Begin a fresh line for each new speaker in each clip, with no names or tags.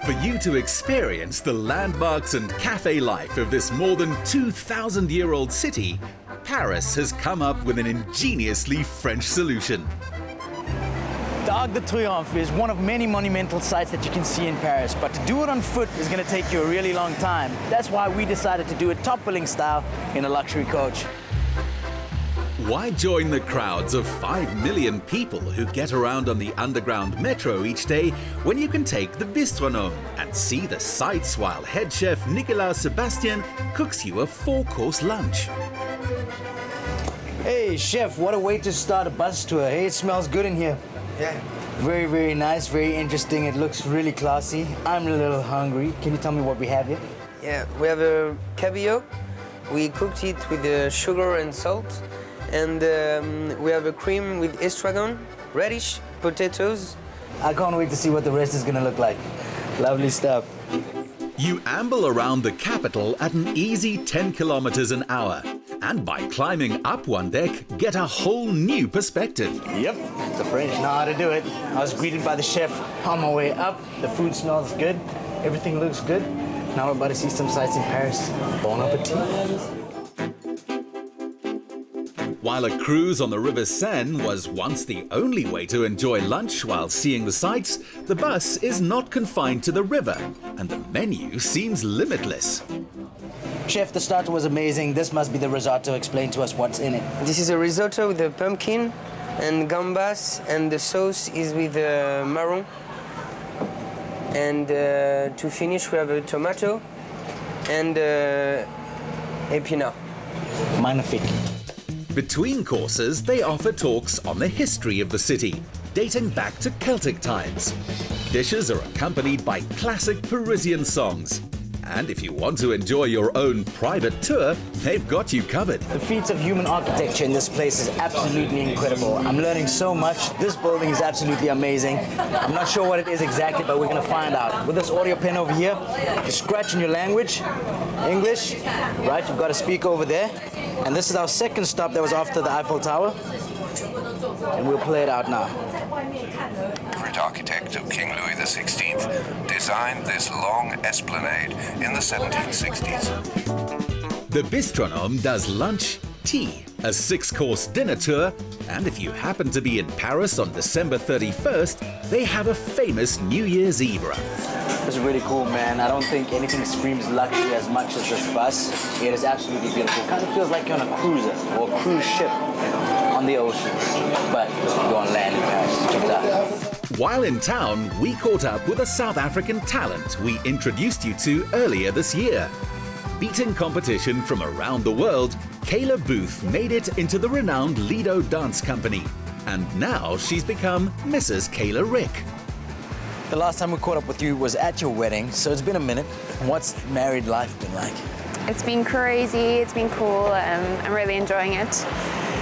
For you to experience the landmarks and cafe life of this more than 2,000-year-old city, Paris has come up with an ingeniously French solution.
The Arc de Triomphe is one of many monumental sites that you can see in Paris, but to do it on foot is going to take you a really long time. That's why we decided to do it top-billing style in a luxury coach.
Why join the crowds of 5 million people who get around on the underground metro each day when you can take the Bustronome and see the sights while head chef Nicolleau Sebastien cooks you a 4-course lunch?
Hey, chef, what a way to start a bus tour. Hey, it smells good in here.
Yeah.
Very, very nice, very interesting. It looks really classy. I'm a little hungry. Can you tell me what we have here?
Yeah, we have a cabillaud. We cooked it with sugar and salt. And we have a cream with estragon, radish, potatoes.
I can't wait to see what the rest is going to look like. Lovely stuff.
You amble around the capital at an easy 10 kilometers an hour. And by climbing up one deck, get a whole new perspective.
Yep, the French know how to do it. I was greeted by the chef on my way up. The food smells good. Everything looks good. Now we're about to see some sights in Paris. Bon appetit.
While a cruise on the River Seine was once the only way to enjoy lunch while seeing the sights, the bus is not confined to the river, and the menu seems limitless.
Chef, the starter was amazing. This must be the risotto. Explain to us what's in it.
This is a risotto with a pumpkin and gambas, and the sauce is with marron. And to finish, we have a tomato and épinards.
Magnifique.
Between courses, they offer talks on the history of the city, dating back to Celtic times. Dishes are accompanied by classic Parisian songs. And if you want to enjoy your own private tour, they've got you covered.
The feats of human architecture in this place is absolutely incredible. I'm learning so much. This building is absolutely amazing. I'm not sure what it is exactly, but we're going to find out. With this audio pen over here, you scratch in your language, English, right? You've got to speak over there. And this is our second stop that was after the Eiffel Tower. And we'll play it out now.
Favorite architect of King Louis XVI designed this long esplanade in the 1760s.
The Bustronome does lunch, tea, a 6-course dinner tour, and if you happen to be in Paris on December 31st, they have a famous New Year's Eve run.
This is really cool, man. I don't think anything screams luxury as much as this bus. It is absolutely beautiful. It kind of feels like you're on a cruiser or a cruise ship on the ocean, but you're on land in Paris. Check it out.
While in town, we caught up with a South African talent we introduced you to earlier this year. Beating competition from around the world, Kayla Booth made it into the renowned Lido dance company. And now she's become Mrs. Kayla Rick.
The last time we caught up with you was at your wedding, so it's been a minute. What's married life been like?
It's been crazy, it's been cool, I'm really enjoying it.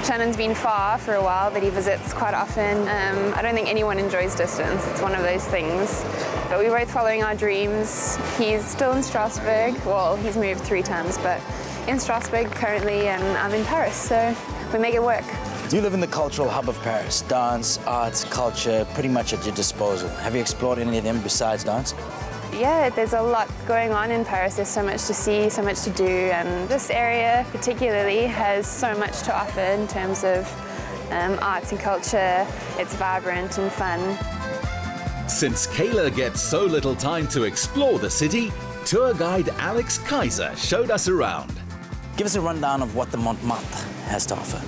Shannon's been far for a while, but he visits quite often. I don't think anyone enjoys distance, it's one of those things. But we're both following our dreams. He's still in Strasbourg, well, he's moved 3 times, but in Strasbourg currently, and I'm in Paris, so we make it work.
You live in the cultural hub of Paris. Dance, arts, culture, pretty much at your disposal. Have you explored any of them besides dance?
Yeah, there's a lot going on in Paris. There's so much to see, so much to do, and this area particularly has so much to offer in terms of arts and culture. It's vibrant and fun.
Since Kayla gets so little time to explore the city, tour guide Alex Kaiser showed us around.
Give us a rundown of what the Montmartre has to offer.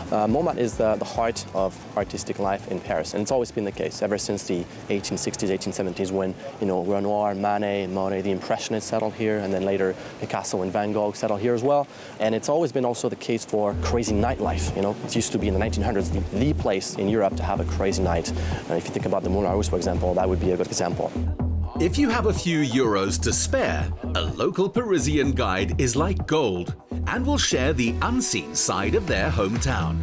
Montmartre is the heart of artistic life in Paris, and it's always been the case ever since the 1860s, 1870s, when Renoir, Manet, Monet, the Impressionists settled here, and then later Picasso and Van Gogh settled here as well. And it's always been also the case for crazy nightlife. It used to be in the 1900s the place in Europe to have a crazy night. If you think about the Moulin Rouge, for example, that would be a good example.
If you have a few euros to spare, a local Parisian guide is like gold and will share the unseen side of their hometown.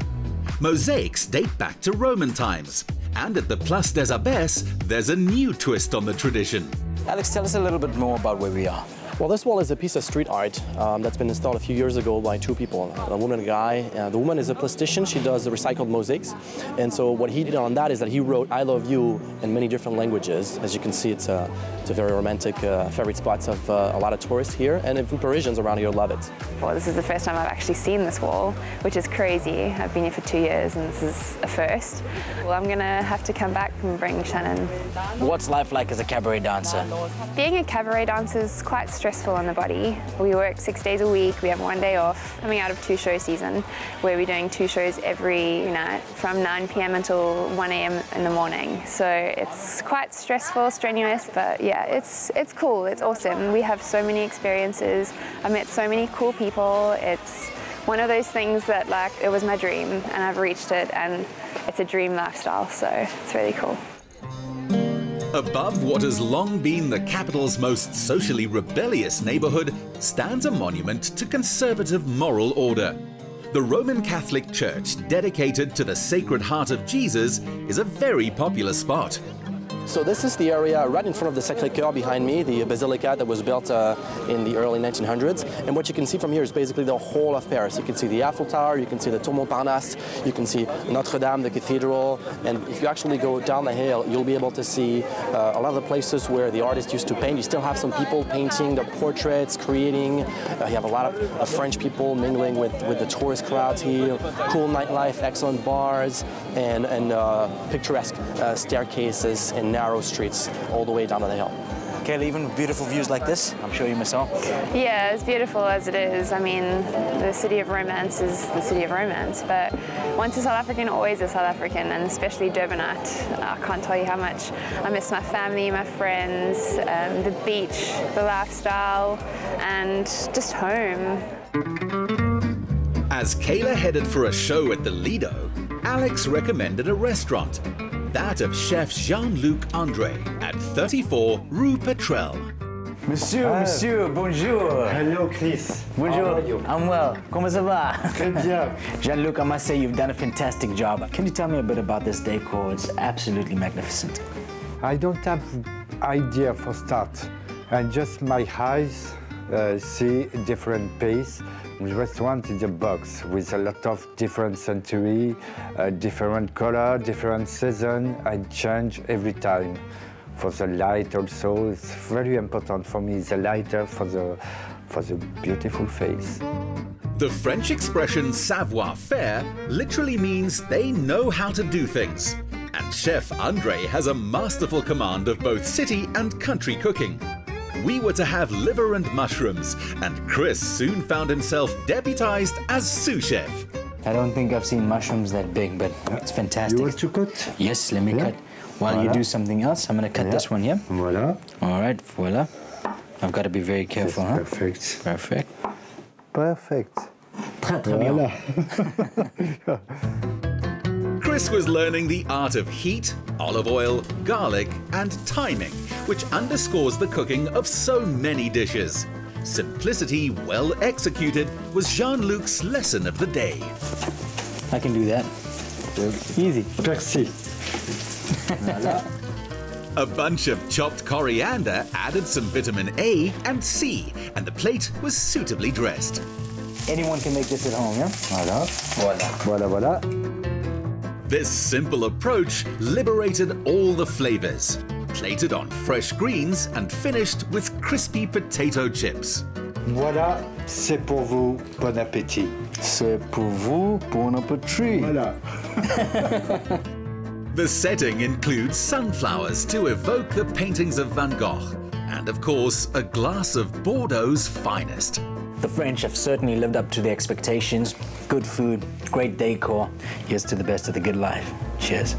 Mosaics date back to Roman times, and at the Place des Abbesses, there's a new twist on the tradition.
Alex, tell us a little bit more about where we are.
Well, this wall is a piece of street art that's been installed a few years ago by two people, a woman and a guy. The woman is a plastician. She does the recycled mosaics. And so what he did on that is that he wrote "I love you" in many different languages. As you can see, it's a very romantic favorite spot of a lot of tourists here, and even Parisians around here love it.
Well, this is the first time I've actually seen this wall, which is crazy. I've been here for 2 years and this is a first. Well, I'm gonna have to come back and bring Shannon.
What's life like as a cabaret dancer?
Being a cabaret dancer is quite stressful on the body. We work 6 days a week, we have 1 day off, coming out of 2-show season, where we're doing 2 shows every night from 9 p.m. until 1 a.m. in the morning. So it's quite stressful, strenuous, but yeah, it's cool, it's awesome. We have so many experiences. I've met so many cool people. It's one of those things that, like, it was my dream and I've reached it, and it's a dream lifestyle, so it's really cool.
Above what has long been the capital's most socially rebellious neighborhood stands a monument to conservative moral order. The Roman Catholic Church, dedicated to the Sacred Heart of Jesus, is a very popular spot.
So this is the area right in front of the Sacré-Cœur behind me, the basilica that was built in the early 1900s. And what you can see from here is basically the whole of Paris. You can see the Eiffel Tower, you can see the Tour Montparnasse, you can see Notre Dame, the cathedral. And if you actually go down the hill, you'll be able to see a lot of the places where the artists used to paint. You still have some people painting their portraits, creating. You have a lot of French people mingling with the tourist crowds here. Cool nightlife, excellent bars, and picturesque staircases and narrow streets all the way down the hill.
Kayla, even with beautiful views like this, I'm sure you miss out.
Yeah, as beautiful as it is. I mean, the city of romance is the city of romance, but once a South African, always a South African, and especially Durbanite. I can't tell you how much I miss my family, my friends, the beach, the lifestyle, and just home.
As Kayla headed for a show at the Lido, Alex recommended a restaurant, that of Chef Jean-Luc André at 34 Rue Petrel.
Monsieur, bonjour.
Hello, Chris.
Bonjour.
How are you?
I'm well. Comment ça va?
Très bien.
Jean-Luc, I must say you've done a fantastic job. Can you tell me a bit about this decor? It's absolutely magnificent.
I don't have idea for start, and just my eyes see different pace. The restaurant is a box with a lot of different century, different color, different season, and change every time. For the light also, it's very important for me, the lighter for the beautiful face.
The French expression savoir-faire literally means they know how to do things. And Chef André has a masterful command of both city and country cooking. We were to have liver and mushrooms, and Chris soon found himself deputized as sous chef.
I don't think I've seen mushrooms that big, but it's fantastic.
You want to cut?
Yes, let me cut. While you do something else, I'm going to cut this one here.
Voilà.
All right, voila. I've got to be very careful, huh?
Perfect.
Perfect.
Perfect.
Très, très bien.
Chris was learning the art of heat, olive oil, garlic, and timing, which underscores the cooking of so many dishes. Simplicity, well executed, was Jean-Luc's lesson of the day.
I can do that. Easy.
Merci.
A bunch of chopped coriander added some vitamin A and C, and the plate was suitably dressed.
Anyone can make this at home, yeah?
Voilà.
Voila.
Voilà, voilà.
This simple approach liberated all the flavors, plated on fresh greens and finished with crispy potato chips.
Voilà, c'est pour vous. Bon appétit.
C'est pour vous, bon appétit.
Voilà.
The setting includes sunflowers to evoke the paintings of Van Gogh, and of course, a glass of Bordeaux's finest.
The French have certainly lived up to their expectations. Good food, great decor. Here's to the best of the good life. Cheers.